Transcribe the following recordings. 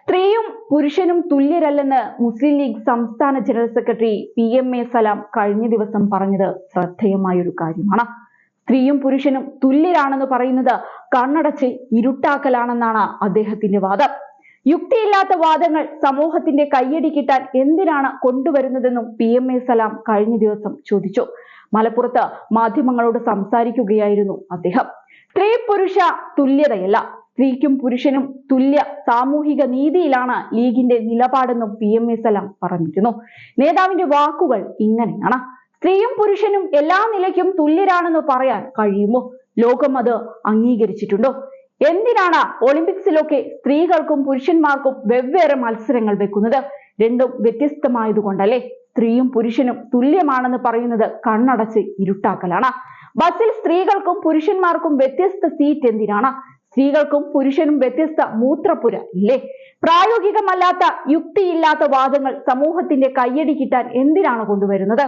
സ്ത്രീയും പുരുഷനും തുല്യരല്ലെന്ന് മുസ്ലിം ലീഗ് സംസ്ഥാന ജനറൽ സെക്രട്ടറി PMA സലാം കഴിഞ്ഞ ദിവസം പറഞ്ഞത് ശ്രദ്ധേയമായൊരു കാര്യമാണ്. സ്ത്രീയും പുരുഷനും തുല്യരാണെന്ന് പറയുന്നത് കണ്ണടച്ച് ഇരുട്ടാക്കലാണെന്നാണ് അദ്ദേഹത്തിന്റെ വാദം. യുക്തിയില്ലാത്ത വാദങ്ങൾ സമൂഹത്തിന്റെ കയ്യടി കിട്ടാൻ എന്തിനാണ് കൊണ്ടുവരുന്നതെന്നും PMA സലാം കഴിഞ്ഞ ദിവസം ചോദിച്ചു. മലപ്പുറത്ത് മാധ്യമങ്ങളോട് സംസാരിക്കുകയായിരുന്നു അദ്ദേഹം. സ്ത്രീ പുരുഷ തുല്യതയല്ല, സ്ത്രീക്കും പുരുഷനും തുല്യ സാമൂഹിക നീതിയിലാണ് ലീഗിന്റെ നിലപാടെന്നും PMA സലാം പറഞ്ഞിരുന്നു. നേതാവിന്റെ വാക്കുകൾ ഇങ്ങനെയാണ്: സ്ത്രീയും പുരുഷനും എല്ലാ നിലയ്ക്കും തുല്യരാണെന്ന് പറയാൻ കഴിയുമോ? ലോകം അത് അംഗീകരിച്ചിട്ടുണ്ടോ? എന്തിനാണ് ഒളിമ്പിക്സിലൊക്കെ സ്ത്രീകൾക്കും പുരുഷന്മാർക്കും വെവ്വേറെ മത്സരങ്ങൾ വെക്കുന്നത്? രണ്ടും വ്യത്യസ്തമായതുകൊണ്ടല്ലേ? സ്ത്രീയും പുരുഷനും തുല്യമാണെന്ന് പറയുന്നത് കണ്ണടച്ച് ഇരുട്ടാക്കലാണ്. ബസ്സിൽ സ്ത്രീകൾക്കും പുരുഷന്മാർക്കും വ്യത്യസ്ത സീറ്റ് എന്തിനാണ്? സ്ത്രീകൾക്കും പുരുഷനും വ്യത്യസ്ത മൂത്രപ്പുര ഇല്ലേ? പ്രായോഗികമല്ലാത്ത യുക്തിയില്ലാത്ത വാദങ്ങൾ സമൂഹത്തിന്റെ കയ്യടി കിട്ടാൻ എന്തിനാണ് കൊണ്ടുവരുന്നത്?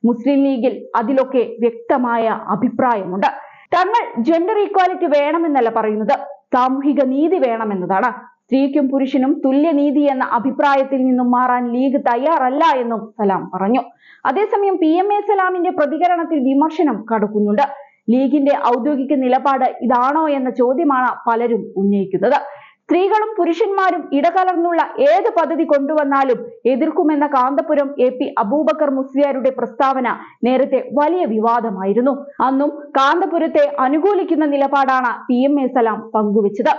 മുസ്ലിം ലീഗിൽ അതിലൊക്കെ വ്യക്തമായ അഭിപ്രായമുണ്ട്. തങ്ങൾ ജെൻഡർ ഈക്വാലിറ്റി വേണമെന്നല്ല പറയുന്നത്, സാമൂഹിക നീതി വേണമെന്നതാണ്. സ്ത്രീക്കും പുരുഷനും തുല്യനീതി എന്ന അഭിപ്രായത്തിൽ നിന്നും മാറാൻ ലീഗ് തയ്യാറല്ല എന്നും സലാം പറഞ്ഞു. അതേസമയം PMA സലാമിന്റെ പ്രതികരണത്തിൽ വിമർശനം കടക്കുന്നുണ്ട്. ലീഗിന്റെ ഔദ്യോഗിക നിലപാട് ഇതാണോ എന്ന ചോദ്യമാണ് പലരും ഉന്നയിക്കുന്നത്. സ്ത്രീകളും പുരുഷന്മാരും ഇടകലർന്നുള്ള ഏത് പദ്ധതി കൊണ്ടുവന്നാലും എതിർക്കുമെന്ന കാന്തപുരം AP അബൂബക്കർ മുസ്ലിയാരുടെ പ്രസ്താവന നേരത്തെ വലിയ വിവാദമായിരുന്നു. അന്നും കാന്തപുരത്തെ അനുകൂലിക്കുന്ന നിലപാടാണ് PMA സലാം പങ്കുവച്ചത്.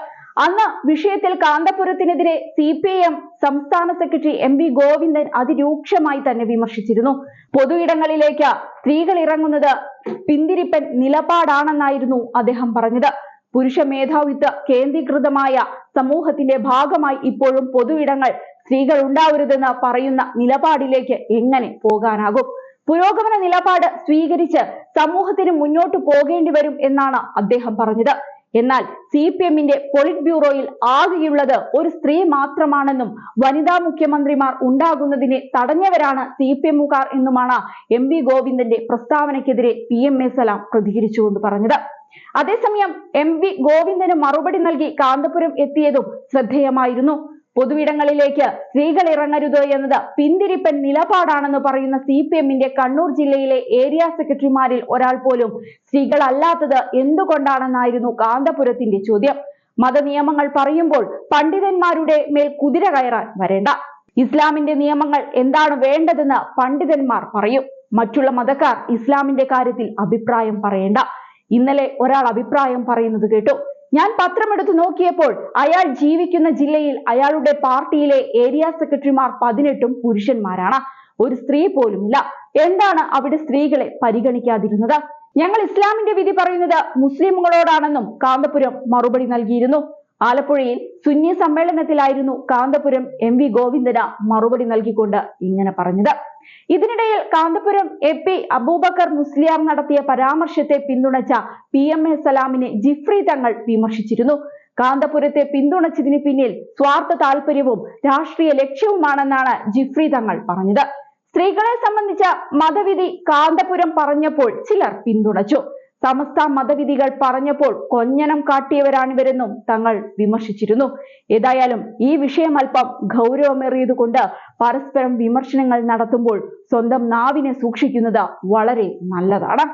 അന്ന് വിഷയത്തിൽ കാന്തപുരത്തിനെതിരെ CPIM സംസ്ഥാന സെക്രട്ടറി MV ഗോവിന്ദൻ അതിരൂക്ഷമായി തന്നെ വിമർശിച്ചിരുന്നു. പൊതു ഇടങ്ങളിലേക്ക് സ്ത്രീകൾ ഇറങ്ങുന്നത് പിന്തിരിപ്പൻ നിലപാടാണെന്നായിരുന്നു അദ്ദേഹം പറഞ്ഞത്. പുരുഷ മേധാവിത്വ കേന്ദ്രീകൃതമായ സമൂഹത്തിന്റെ ഭാഗമായി ഇപ്പോഴും പൊതു ഇടങ്ങൾ സ്ത്രീകൾ ഉണ്ടാവരുതെന്ന് പറയുന്ന നിലപാടിലേക്ക് എങ്ങനെ പോകാനാകും? പുരോഗമന നിലപാട് സ്വീകരിച്ച് സമൂഹത്തിന് മുന്നോട്ട് പോകേണ്ടി വരും എന്നാണ് അദ്ദേഹം പറഞ്ഞത്. എന്നാൽ CPIMന്റെ പോളിറ്റ് ബ്യൂറോയിൽ ആകെയുള്ളത് ഒരു സ്ത്രീ മാത്രമാണെന്നും വനിതാ മുഖ്യമന്ത്രിമാർ ഉണ്ടാകുന്നതിനെ തടഞ്ഞവരാണ് CPIMകാർ എന്നുമാണ് MV ഗോവിന്ദന്റെ പ്രസ്താവനയ്ക്കെതിരെ PMA സലാം പ്രതികരിച്ചുകൊണ്ട് പറഞ്ഞത്. അതേസമയം MV ഗോവിന്ദന് മറുപടി നൽകി കാന്തപുരം എത്തിയതും ശ്രദ്ധേയമായിരുന്നു. പൊതുവിടങ്ങളിലേക്ക് സ്ത്രീകൾ ഇറങ്ങരുത് എന്നത് പിന്തിരിപ്പൻ നിലപാടാണെന്ന് പറയുന്ന CPIMന്റെ കണ്ണൂർ ജില്ലയിലെ ഏരിയ സെക്രട്ടറിമാരിൽ ഒരാൾ പോലും സ്ത്രീകളല്ലാത്തത് എന്തുകൊണ്ടാണെന്നായിരുന്നു കാന്തപുരത്തിന്റെ ചോദ്യം. മതനിയമങ്ങൾ പറയുമ്പോൾ പണ്ഡിതന്മാരുടെ മേൽ കുതിര കയറാൻ വരേണ്ട. ഇസ്ലാമിന്റെ നിയമങ്ങൾ എന്താണ് വേണ്ടതെന്ന് പണ്ഡിതന്മാർ പറയും. മറ്റുള്ള മതക്കാർ ഇസ്ലാമിന്റെ കാര്യത്തിൽ അഭിപ്രായം പറയേണ്ട. ഇന്നലെ ഒരാൾ അഭിപ്രായം പറയുന്നത് കേട്ടു. ഞാൻ പത്രമെടുത്ത് നോക്കിയപ്പോൾ അയാൾ ജീവിക്കുന്ന ജില്ലയിൽ അയാളുടെ പാർട്ടിയിലെ ഏരിയ സെക്രട്ടറിമാർ 18 പുരുഷന്മാരാണ്, ഒരു സ്ത്രീ പോലുമില്ല. എന്താണ് അവിടെ സ്ത്രീകളെ പരിഗണിക്കാതിരുന്നത്? ഞങ്ങൾ ഇസ്ലാമിന്റെ വിധി പറയുന്നത് മുസ്ലിമുകളോടാണെന്നും കാന്തപുരം മറുപടി നൽകിയിരുന്നു. ആലപ്പുഴയിൽ സുന്നി സമ്മേളനത്തിലായിരുന്നു കാന്തപുരം MV ഗോവിന്ദന് മറുപടി നൽകിക്കൊണ്ട് ഇങ്ങനെ പറഞ്ഞത്. ഇതിനിടയിൽ കാന്തപുരം AP അബൂബക്കർ മുസ്ലിയാർ നടത്തിയ പരാമർശത്തെ പിന്തുണച്ച PMA സലാമിനെ ജിഫ്രി തങ്ങൾ വിമർശിച്ചിരുന്നു. കാന്തപുരത്തെ പിന്തുണച്ചതിന് പിന്നിൽ സ്വാർത്ഥ താല്പര്യവും രാഷ്ട്രീയ ലക്ഷ്യവുമാണെന്നാണ് ജിഫ്രി തങ്ങൾ പറഞ്ഞത്. സ്ത്രീകളെ സംബന്ധിച്ച മതവിധി കാന്തപുരം പറഞ്ഞപ്പോൾ ചിലർ പിന്തുണച്ചു. സമസ്ത മതവിധികൾ പറഞ്ഞപ്പോൾ കൊഞ്ഞനം കാട്ടിയവരാണിവരെന്നും തങ്ങൾ വിമർശിച്ചിരുന്നു. ഏതായാലും ഈ വിഷയം അല്പം ഗൗരവമേറിയതുകൊണ്ട് പരസ്പരം വിമർശനങ്ങൾ നടത്തുമ്പോൾ സ്വന്തം നാവിനെ സൂക്ഷിക്കുന്നത് വളരെ നല്ലതാണ്.